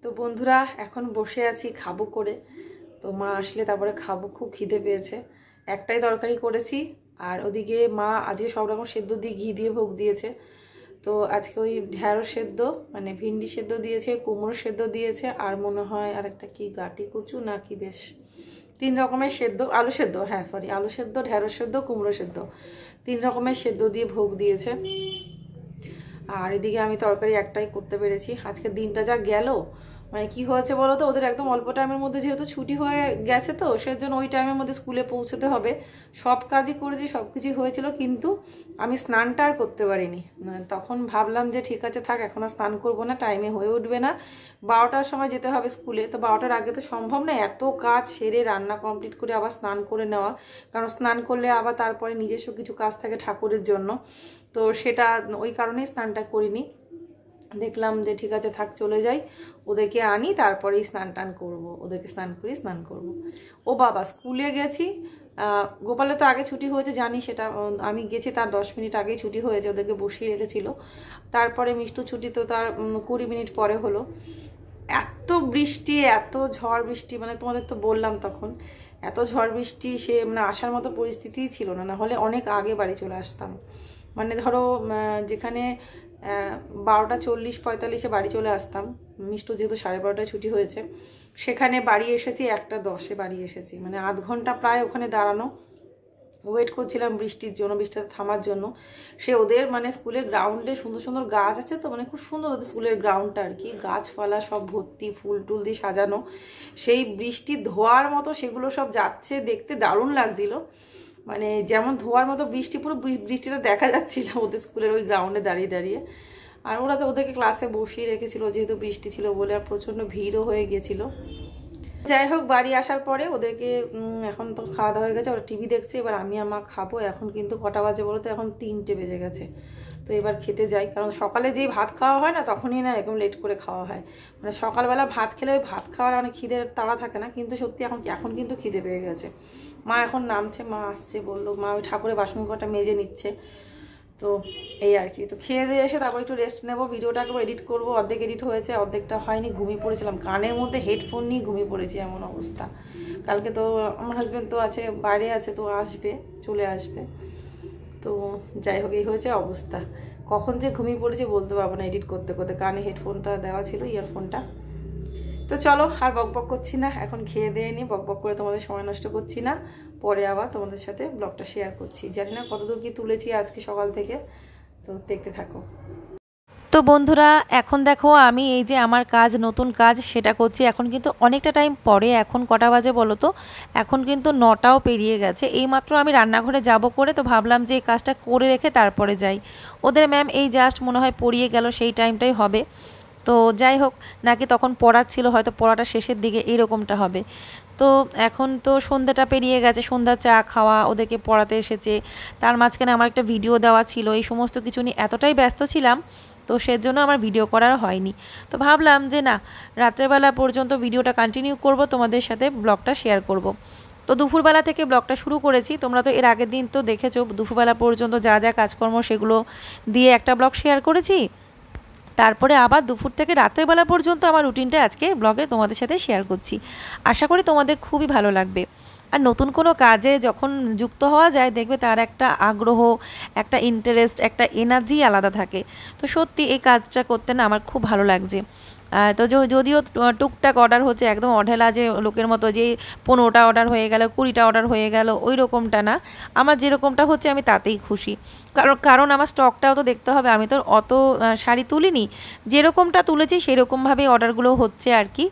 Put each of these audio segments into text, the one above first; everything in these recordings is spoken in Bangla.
তো বন্ধুরা এখন বসে আছি খাবো করে। তো মা আসলে তারপরে খাবো, খুব খিদে পেয়েছে। একটাই তরকারি করেছি, আর ওদিকে মা আজকে সব রকম সেদ্ধ দিয়ে ঘি দিয়ে ভোগ দিয়েছে। তো আজকে ওই ঢ্যাঁড়স সেদ্ধ মানে ভিন্ডি সেদ্ধ দিয়েছে, কুমড়ো সেদ্ধ দিয়েছে, আর মনে হয় আর একটা কি গাটি কচু না কি, বেশ 3 রকমের সেদ্ধ, আলু সেদ্ধ, হ্যাঁ সরি আলু সেদ্ধ, ঢ্যাঁড়স সেদ্ধ, কুমড়ো সেদ্ধ, 3 রকমের সেদ্ধ দিয়ে ভোগ দিয়েছে। আর এদিকে আমি তরকারি একটাই করতে পেরেছি। আজকে দিনটা যা গেল, মানে কি হয়েছে বলো তো, ওদের একদম অল্প টাইমের মধ্যে যেহেতু ছুটি হয়ে গেছে, তো সেজন্য ওই টাইমের মধ্যে স্কুলে পৌঁছতে হবে। সব কাজই করেছি, সব কিছুই হয়েছিল, কিন্তু আমি স্নানটা আর করতে পারিনি। তখন ভাবলাম যে ঠিক আছে থাক, এখন আর স্নান করবো না, টাইমে হয়ে উঠবে না। 12টার সময় যেতে হবে স্কুলে, তো 12টার আগে তো সম্ভব না এত কাজ সেরে রান্না কমপ্লিট করে আবার স্নান করে নেওয়া, কারণ স্নান করলে আবার তারপরে নিজস্ব কিছু কাজ থাকে ঠাকুরের জন্য। তো সেটা ওই কারণেই স্নানটা করিনি। দেখলাম যে ঠিক আছে থাক, চলে যাই, ওদেরকে আনি, তারপরেই স্নান টান করবো, ওদেরকে স্নান করি, স্নান করব। ও বাবা, স্কুলে গেছি, গোপালে তো আগে ছুটি হয়েছে জানি, সেটা আমি গেছি তার 10 মিনিট আগেই ছুটি হয়েছে, ওদেরকে বসিয়ে রেখেছিল। তারপরে মিষ্টু ছুটি তো তার 20 মিনিট পরে হলো। এত বৃষ্টি, এত ঝড় বৃষ্টি, মানে তোমাদের তো বললাম তখন, এত ঝড় বৃষ্টি, সে মানে আসার মতো পরিস্থিতিই ছিল না, না হলে অনেক আগে বাড়ি চলে আসতাম। মানে ধরো যেখানে 12:40-45 বাড়ি চলে আসতাম, মিষ্টু যেহেতু 12:30টায় ছুটি হয়েছে, সেখানে বাড়ি এসেছি 1:10 বাড়ি এসেছি, মানে আধ ঘন্টা প্রায় ওখানে দাঁড়ানো, ওয়েট করছিলাম বৃষ্টির জন্য, বৃষ্টিটা থামার জন্য। সে ওদের মানে স্কুলের গ্রাউন্ডে সুন্দর সুন্দর গাছ আছে, তো মানে খুব সুন্দর ওদের স্কুলের গ্রাউন্ডটা আর কি, গাছপালা সব ভর্তি, ফুল টুল দিয়ে সাজানো। সেই বৃষ্টি ধোয়ার মতো সেগুলো সব যাচ্ছে, দেখতে দারুণ লাগছিল, মানে যেমন ধোয়ার মতো বৃষ্টি, পুরো বৃষ্টিটা দেখা যাচ্ছিল ওদের স্কুলের ওই গ্রাউন্ডে দাঁড়িয়ে দাঁড়িয়ে। আর ওরা তো ওদেরকে ক্লাসে বসিয়ে রেখেছিল যেহেতু বৃষ্টি ছিল বলে, আর প্রচণ্ড ভিড়ও হয়ে গেছিলো। যাই হোক, বাড়ি আসার পরে ওদেরকে এখন তো খাওয়া দাওয়া হয়ে গেছে, ওরা টিভি দেখছে, এবার আমি আর মা খাবো। এখন কিন্তু কটা বাজে বলো তো, এখন 3টে বেজে গেছে। তো এবার খেতে যাই, কারণ সকালে যেই ভাত খাওয়া হয় না, তখনই না এরকম লেট করে খাওয়া হয়। মানে সকালবেলা ভাত খেলে ওই ভাত খাওয়ার অনেক খিদের তাড়া থাকে না, কিন্তু সত্যি এখন কিন্তু খিদে পেয়ে গেছে। মা এখন নামছে, মা আসছে বললো, মা ওই ঠাকুরের বাসন কটা মেজে নিচ্ছে। তো এই আর কি, তো খেয়ে দিয়ে এসে তারপর একটু রেস্ট নেবো, ভিডিওটাকেও এডিট করবো। অর্ধেক এডিট হয়েছে, অর্ধেকটা হয়নি, ঘুমিয়ে পড়েছিলাম, কানের মধ্যে হেডফোন নিয়ে ঘুমিয়ে পড়েছি, এমন অবস্থা। কালকে তো আমার হাজব্যান্ড তো আছে, বাইরে আছে, তো আসবে, চলে আসবে। তো যাই হোক, এই হয়েছে অবস্থা। কখন যে ঘুমিয়ে পড়েছি বলতে পারবো না, এডিট করতে করতে। কানে হেডফোনটা দেওয়া ছিল, ইয়ারফোনটা। তো চলো আর বকবক করছি না, এখন খেয়ে দিয়ে নিই, বকবক করে তোমাদের সময় নষ্ট করছি না। পরে আবার তোমাদের সাথে ব্লগটা শেয়ার করছি, জানি না কতদূর কি তুলেছি আজকে সকাল থেকে, তো দেখতে থাকো। তো বন্ধুরা, এখন দেখো আমি এই যে আমার কাজ, নতুন কাজ, সেটা করছি। এখন কিন্তু অনেকটা টাইম পরে, এখন কটা বাজে বলো তো, এখন কিন্তু 9টাও পেরিয়ে গেছে। এইমাত্র আমি রান্নাঘরে যাব করে, তো ভাবলাম যে এই কাজটা করে রেখে তারপরে যাই। ওদের ম্যাম এই জাস্ট মনে হয় পড়িয়ে গেল, সেই টাইমটাই হবে। তো যাই হোক, নাকি তখন পড়াচ্ছিল, হয়তো পড়াটা শেষের দিকে এইরকমটা হবে। তো এখন তো সন্ধ্যাটা পেরিয়ে গেছে, সন্ধ্যার চা খাওয়া, ওদেরকে পড়াতে এসেছে, তার মাঝখানে আমার একটা ভিডিও দেওয়া ছিল, এই সমস্ত কিছু নিয়ে এতটাই ব্যস্ত ছিলাম, তো সেজন্য আমার ভিডিও করার হয়নি। তো ভাবলাম যে না, রাত্রেবেলা পর্যন্ত ভিডিওটা কন্টিনিউ করব, তোমাদের সাথে ব্লগটা শেয়ার করব। তো দুপুরবেলা থেকে ব্লগটা শুরু করেছি, তোমরা তো এর আগের দিন তো দেখেছো, দুপুরবেলা পর্যন্ত যা যা কাজকর্ম সেগুলো দিয়ে একটা ব্লগ শেয়ার করেছি। তারপরে আবার দুপুর থেকে রাতের বেলা পর্যন্ত আমার রুটিনটা আজকে ব্লগে তোমাদের সাথে শেয়ার করছি। আশা করি তোমাদের খুবই ভালো লাগবে। আর নতুন কোনো কাজে যখন যুক্ত হওয়া যায়, দেখবে তার একটা আগ্রহ, একটা ইন্টারেস্ট, একটা এনার্জি আলাদা থাকে। তো সত্যি এই কাজটা করতে না আমার খুব ভালো লাগছে। তো যদিও টুকটাক অর্ডার হচ্ছে, একদম অঢেলা যে লোকের মতো যে 15টা অর্ডার হয়ে গেল, 20টা অর্ডার হয়ে গেল, ওই রকমটা না। আমার যেরকমটা হচ্ছে আমি তাতেই খুশি। কারণ আমার স্টকটাও তো দেখতে হবে, আমি তো অত শাড়ি তুলিনি, যেরকমটা তুলেছি সেরকমভাবেই অর্ডারগুলো হচ্ছে আর কি।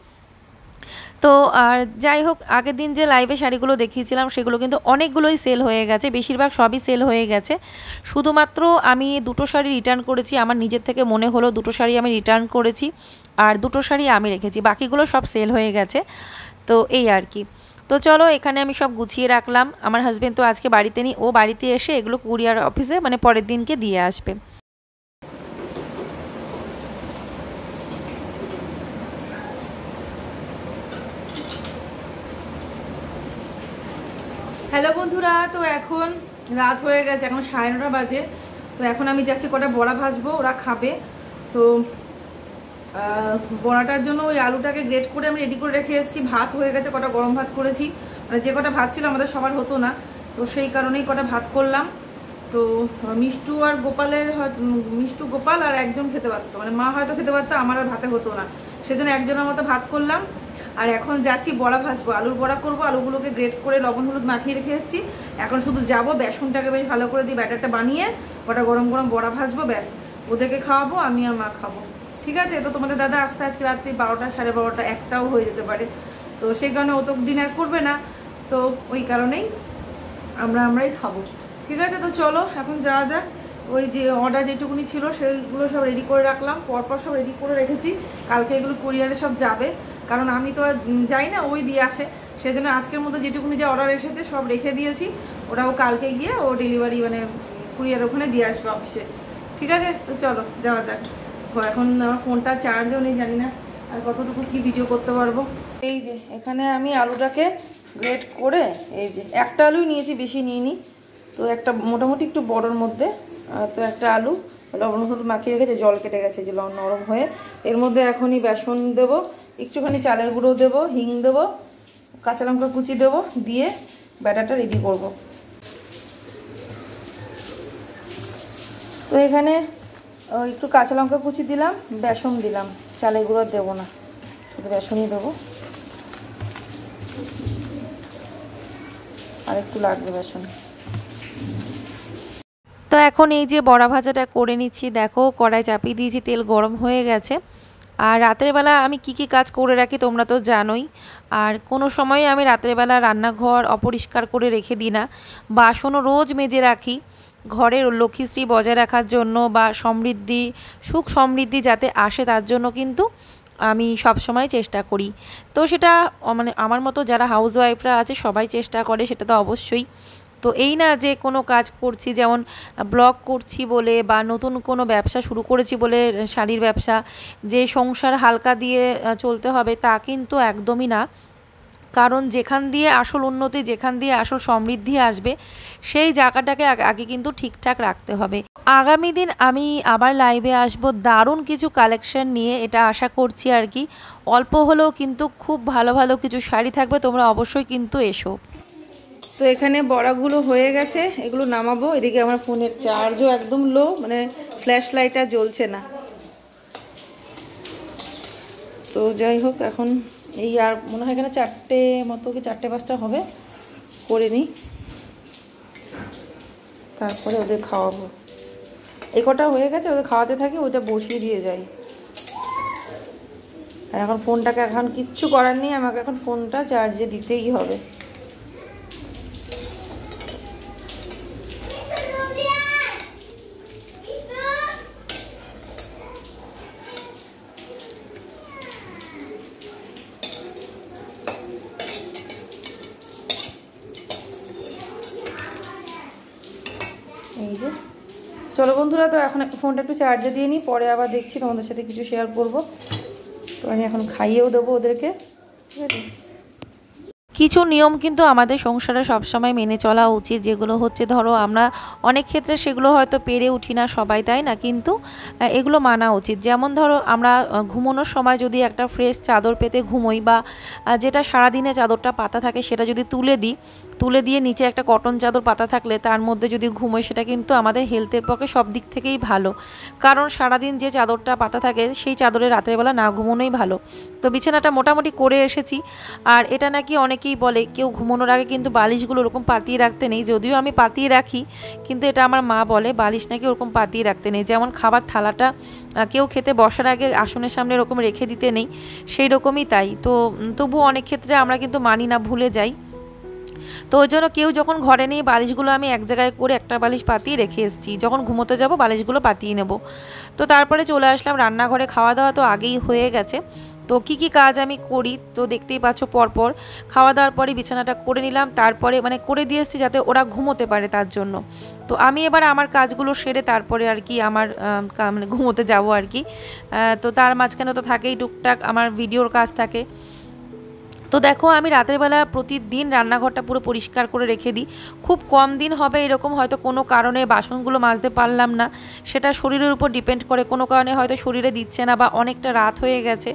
তো আর যাই হোক, আগের দিন যে লাইভে শাড়িগুলো দেখিয়েছিলাম সেগুলো কিন্তু অনেকগুলোই সেল হয়ে গেছে, বেশিরভাগ সবই সেল হয়ে গেছে। শুধুমাত্র আমি 2টো শাড়ি রিটার্ন করেছি, আমার নিজের থেকে মনে হলো 2টো শাড়ি আমি রিটার্ন করেছি, আর 2টো শাড়ি আমি রেখেছি, বাকিগুলো সব সেল হয়ে গেছে। তো এই আর কি। তো চলো, এখানে আমি সব গুছিয়ে রাখলাম। আমার হাজব্যান্ড তো আজকে বাড়িতে নেই, ও বাড়িতে এসে এগুলো কুরিয়ার অফিসে মানে পরের দিনকে দিয়ে আসবে। হ্যালো বন্ধুরা, তো এখন রাত হয়ে গেছে, এখন 9:30 বাজে। তো এখন আমি যাচ্ছি কটা বড়া ভাজবো, ওরা খাবে। তো বড়াটার জন্য ওই আলুটাকে গ্রেট করে আমি রেডি করে রেখে এসেছি। ভাত হয়ে গেছে, কটা গরম ভাত করেছি, মানে যে কটা ভাত ছিল আমাদের সবার হতো না, তো সেই কারণেই কটা ভাত করলাম। তো মিষ্টু আর মিষ্টু গোপাল আর একজন খেতে পারতো, মানে মা হয়তো খেতে পারতো, আমার আর ভাতে হতো না, সেজন্য একজনের মতো ভাত করলাম। আর এখন যাচ্ছি বড়া ভাজবো, আলুর বড়া করবো। আলুগুলোকে গ্রেট করে লবণ হলুদ মাখিয়ে রেখে এসেছি। এখন শুধু যাবো, বেসনটাকে বেশ ভালো করে দিয়ে ব্যাটারটা বানিয়ে কটা গরম গরম বড়া ভাজবো, ব্যাস ওদেরকে খাওয়াবো, আমি আর মা খাবো। ঠিক আছে? তো তোমাদের দাদা আসতে আজকে রাত্রি 12টা, 12:30, 1টাও হয়ে যেতে পারে, তো সেই কারণে ও তো ডিনার করবে না, তো ওই কারণেই আমরাই খাবো। ঠিক আছে? তো চলো এখন যাওয়া যাক। ওই যে অর্ডার যেটুকুনি ছিল সেইগুলো সব রেডি করে রাখলাম, পরপর সব রেডি করে রেখেছি। কালকে এগুলো কুরিয়ারে সব যাবে, কারণ আমি তো আর যাই না, ওই দিয়ে আসে, সেজন্য আজকের মধ্যে যেটুকুনি যে অর্ডার এসেছে সব রেখে দিয়েছি। ওরাও কালকে গিয়ে ও ডেলিভারি মানে কুরিয়ার ওখানে দিয়ে আসবে অফিসে। ঠিক আছে? তো চলো যাওয়া যাক। এখন আমার ফোনটা চার্জও নেই, জানি না আর কতটুকু কি ভিডিও করতে পারবো। এই যে এখানে আমি আলুটাকে গ্রেট করে, এই যে একটা আলুই নিয়েছি, বেশি নিইনি, তো একটা মোটামুটি একটু বড়োর মধ্যে, তো একটা আলু লবণ হলুদ মাখিয়ে রেখেছে, জল কেটে গেছে যে নরম হয়ে। এর মধ্যে এখনই বেসন দেবো, একটুখানি চালের গুঁড়ো দেবো, হিং দেবো, কাঁচা লঙ্কা কুচি দেবো, দিয়ে ব্যাটারটা রেডি করব। তো এখানে একটু কাঁচা লঙ্কা কুচি দিলাম, বেসন দিলাম, চালের গুঁড়ো দেবো না, শুধু বেসনই দেবো, আর একটু লাগবে বেসন। তো এখন এই যে বড়া ভাজাটা করে নিচ্ছি। দেখো কড়াই চাপিয়ে দিয়েছি, তেল গরম হয়ে গেছে। আর রাতের বেলা আমি কি কাজ করে রাখি তোমরা তো জানোই। আর কোনো সময় আমি রাতের বেলা রান্নাঘর অপরিষ্কার করে রেখে দিই না, বাসনও রোজ মেজে রাখি, ঘরের লক্ষ্মীশ্রী বজায় রাখার জন্য বা সুখ সমৃদ্ধি যাতে আসে তার জন্য কিন্তু আমি সব সময় চেষ্টা করি। তো সেটা মানে আমার মতো যারা হাউসওয়াইফরা আছে সবাই চেষ্টা করে, সেটা তো অবশ্যই। তো এই না যে কোনো কাজ করছি, যেমন ব্লগ করছি বলে বা নতুন কোনো ব্যবসা শুরু করেছি বলে শাড়ির ব্যবসা, যে সংসার হালকা দিয়ে চলতে হবে তা কিন্তু একদমই না। কারণ যেখান দিয়ে আসল উন্নতি, যেখান দিয়ে আসল সমৃদ্ধি আসবে, সেই জায়গাটাকে আগে কিন্তু ঠিকঠাক রাখতে হবে। আগামী দিন আমি আবার লাইভে আসব দারুণ কিছু কালেকশন নিয়ে, এটা আশা করছি আর কি। অল্প হলেও কিন্তু খুব ভালো ভালো কিছু শাড়ি থাকবে, তোমরা অবশ্যই কিন্তু এসো। তো এখানে বড়াগুলো হয়ে গেছে, এগুলো নামাবো। এদিকে আমার ফোনের চার্জও একদম লো, মানে ফ্ল্যাশ লাইট আর জ্বলছে না। তো যাই হোক, এখন এই আর মনে হয় এখানে 4টে মতো কি 4-5টা হবে, করে নিই, তারপরে ওদের খাওয়াবো। এই কটা হয়ে গেছে, ওদের খাওয়াতে থাকি, ওটা বসিয়ে দিয়ে যাই। আর এখন ফোনটাকে এখন কিচ্ছু করার নেই, আমাকে এখন ফোনটা চার্জে দিতেই হবে। এই যে চলো বন্ধুরা, তো এখন ফোনটা একটু চার্জে দিয়ে নিই, পরে আবার দেখছি তোমাদের সাথে কিছু শেয়ার করব। তো আমি এখন খাইয়েও দেবো ওদেরকে। ঠিক আছে? কিছু নিয়ম কিন্তু আমাদের সংসারে সবসময় মেনে চলা উচিত, যেগুলো হচ্ছে ধরো আমরা অনেক ক্ষেত্রে সেগুলো হয়তো পেরে উঠি না সবাই, তাই না, কিন্তু এগুলো মানা উচিত। যেমন ধরো আমরা ঘুমানোর সময় যদি একটা ফ্রেশ চাদর পেতে ঘুমোই, বা যেটা সারাদিনে চাদরটা পাতা থাকে সেটা যদি তুলে দিয়ে নিচে একটা কটন চাদর পাতা থাকলে তার মধ্যে যদি ঘুমোই, সেটা কিন্তু আমাদের হেলথের পক্ষে সব দিক থেকেই ভালো। কারণ সারাদিন যে চাদরটা পাতা থাকে সেই চাদরে রাতের বেলা না ঘুমোনোই ভালো। তো বিছানাটা মোটামুটি করে এসেছি। আর এটা নাকি অনেকেই বলে কেউ ঘুমানোর আগে কিন্তু বালিশগুলো ওরকম পাতিয়ে রাখতে নেই, যদিও আমি পাতিয়ে রাখি, কিন্তু এটা আমার মা বলে বালিশ নাকি ওরকম পাতিয়ে রাখতে নেই। যেমন খাবার থালাটা কেউ খেতে বসার আগে আসনের সামনে এরকম রেখে দিতে নেই, সেই রকমই তাই। তো তবুও অনেক ক্ষেত্রে আমরা কিন্তু মানি না, ভুলে যাই। তো ওই জন্য কেউ যখন ঘরে নেই, বালিশগুলো আমি এক জায়গায় করে একটা বালিশ পাতিয়ে রেখে এসেছি, যখন ঘুমোতে যাব বালিশগুলো পাতিয়ে নেব। তো তারপরে চলে আসলাম রান্নাঘরে, খাওয়া দাওয়া তো আগেই হয়ে গেছে। তো কি কাজ আমি করি তো দেখতেই পাচ্ছ, পরপর খাওয়া দাওয়ার পরে বিছানাটা করে নিলাম, তারপরে মানে করে দিয়ে এসেছি যাতে ওরা ঘুমোতে পারে তার জন্য। তো আমি এবার আমার কাজগুলো সেরে তারপরে আর কি আমার মানে ঘুমোতে যাব আর কি। তো তার মাঝখানে তো থাকেই টুকটাক আমার ভিডিওর কাজ থাকে। তো দেখো আমি রাতের বেলা প্রতিদিন রান্নাঘরটা পুরো পরিষ্কার করে রেখে দিই। খুব কম দিন হবে এরকম হয়তো কোনো কারণে বাসনগুলো মাজতে পারলাম না, সেটা শরীরের উপর ডিপেন্ড করে, কোনো কারণে হয়তো শরীরে দিচ্ছে না বা অনেকটা রাত হয়ে গেছে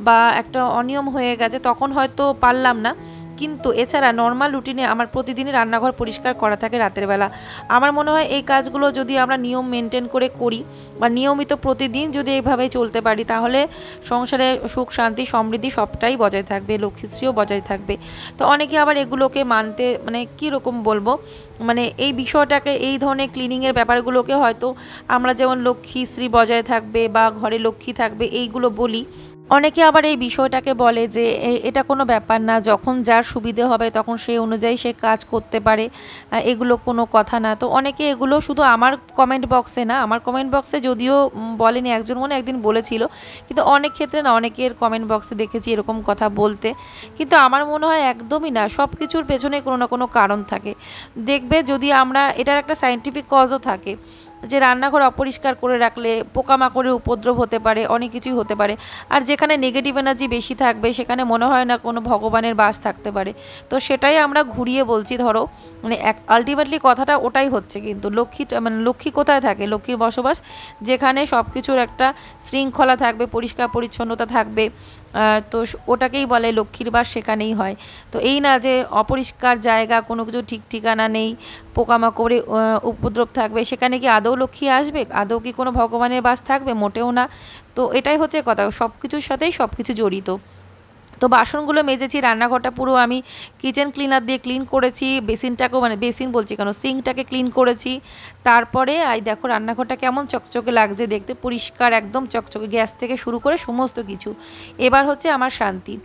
বা একটা অনিয়ম হয়ে গেছে, তখন হয়তো পারলাম না। কিন্তু এছাড়া নর্মাল রুটিনে আমার প্রতিদিনই রান্নাঘর পরিষ্কার করা থাকে রাতের বেলা। আমার মনে হয় এই কাজগুলো যদি আমরা নিয়ম মেনটেন করে করি বা নিয়মিত প্রতিদিন যদি এইভাবেই চলতে পারি, তাহলে সংসারে সুখ শান্তি সমৃদ্ধি সবটাই বজায় থাকবে, লক্ষ্মীশ্রীও বজায় থাকবে। তো অনেকে আবার এগুলোকে মানতে মানে কীরকম বলবো, মানে এই বিষয়টাকে, এই ধরনের ক্লিনিংয়ের ব্যাপারগুলোকে হয়তো আমরা যেমন লক্ষ্মীশ্রী বজায় থাকবে বা ঘরে লক্ষ্মী থাকবে এইগুলো বলি, অনেকে আবার এই বিষয়টাকে বলে যে এটা কোনো ব্যাপার না, যখন যার সুবিধে হবে তখন সেই অনুযায়ী সে কাজ করতে পারে, এগুলো কোনো কথা না। তো অনেকে এগুলো শুধু আমার কমেন্ট বক্সে না, আমার কমেন্ট বক্সে যদিও বলেনি, একজন মনে একদিন বলেছিল, কিন্তু অনেক ক্ষেত্রে না অনেকের কমেন্ট বক্সে দেখেছি এরকম কথা বলতে। কিন্তু আমার মনে হয় একদমই না, সব কিছুর পেছনে কোনো না কোনো কারণ থাকে। দেখবে যদি আমরা, এটার একটা সায়েন্টিফিক কজও থাকে, যে রান্নাঘর অপরিষ্কার করে রাখলে পোকামাকড়ের উপদ্রব হতে পারে, অনেক কিছুই হতে পারে। আর যেখানে নেগেটিভ এনার্জি বেশি থাকবে সেখানে মনে হয় না কোনো ভগবানের বাস থাকতে পারে। তো সেটাই আমরা ঘুরিয়ে বলছি, ধরো মানে আলটিমেটলি কথাটা ওটাই হচ্ছে। কিন্তু লক্ষ্মী কোথায় থাকে? লক্ষ্মীর বসবাস যেখানে সব কিছুর একটা শৃঙ্খলা থাকবে, পরিষ্কার পরিচ্ছন্নতা থাকবে, তো ওটাকেই বলে লক্ষ্মীর বাস, সেখানেই হয়। তো এই না যে অপরিষ্কার জায়গা, কোনো কিছু ঠিক ঠিকানা নেই, পোকামাকড়ে উপদ্রব থাকবে, সেখানে কি আদৌ লক্ষ্মী আসবে? আদৌ কি কোনো ভগবানের বাস থাকবে? মোটেও না। তো এটাই হচ্ছে কথা, সব কিছুর সাথেই সব কিছু জড়িত। তো বাসনগুলো মেজেছি, রান্নাঘরটা পুরো আমি কিচেন ক্লিনার দিয়ে ক্লিন করেছি, বেসিনটাকেও, মানে বেসিন বলছি কেন, সিঙ্কটাকে ক্লিন করেছি। তারপরে এই দেখো রান্নাঘরটা কেমন চকচকে লাগছে দেখতে, পরিষ্কার একদম চকচকে, গ্যাস থেকে শুরু করে সমস্ত কিছু। এবার হচ্ছে আমার শান্তি।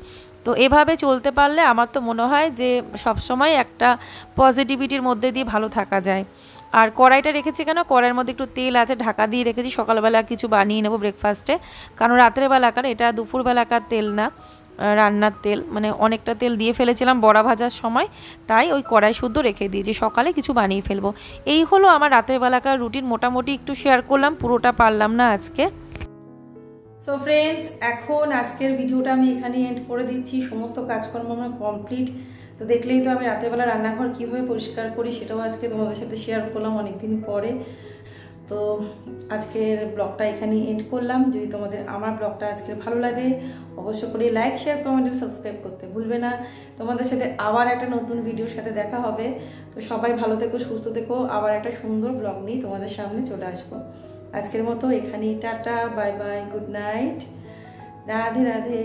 তো এভাবে চলতে পারলে আমার তো মনে হয় যে সবসময় একটা পজিটিভিটির মধ্যে দিয়ে ভালো থাকা যায়। আর কড়াইটা রেখেছি কেন, কড়াইয়ের মধ্যে একটু তেল আছে, ঢাকা দিয়ে রেখেছি, সকালবেলা কিছু বানিয়ে নেবো ব্রেকফাস্টে। কারণ রাতের বেলাকার, এটা দুপুরবেলাকার তেল না, রান্নার তেল, মানে অনেকটা তেল দিয়ে ফেলেছিলাম বড়া ভাজার সময়, তাই ওই কড়াই শুদ্ধ রেখে দিয়েছি, সকালে কিছু বানিয়ে ফেলবো। এই হলো আমার রাতের বেলাকার রুটিন, মোটামুটি একটু শেয়ার করলাম, পুরোটা পারলাম না আজকে। সো ফ্রেন্ডস, এখন আজকের ভিডিওটা আমি এখানে এন্ড করে দিচ্ছি। সমস্ত কাজকর্ম আমার কমপ্লিট। তো দেখলেই তো আমি রাতের বেলা রান্নাঘর কীভাবে পরিষ্কার করি সেটাও আজকে তোমাদের সাথে শেয়ার করলাম অনেকদিন পরে। তো আজকের ব্লগটা এখানে এন্ড করলাম। যদি তোমাদের আমার ব্লগটা আজকের ভালো লাগে, অবশ্য করে লাইক, শেয়ার, কমেন্ট আর সাবস্ক্রাইব করতে ভুলবে না। তোমাদের সাথে আবার একটা নতুন ভিডিওর সাথে দেখা হবে। তো সবাই ভালো থেকো, সুস্থ থেকো। আবার একটা সুন্দর ব্লগ নিয়ে তোমাদের সামনে চলে আসবো। আজকের মতো এখানেই tata, bye bye, good night, Radhe Radhe.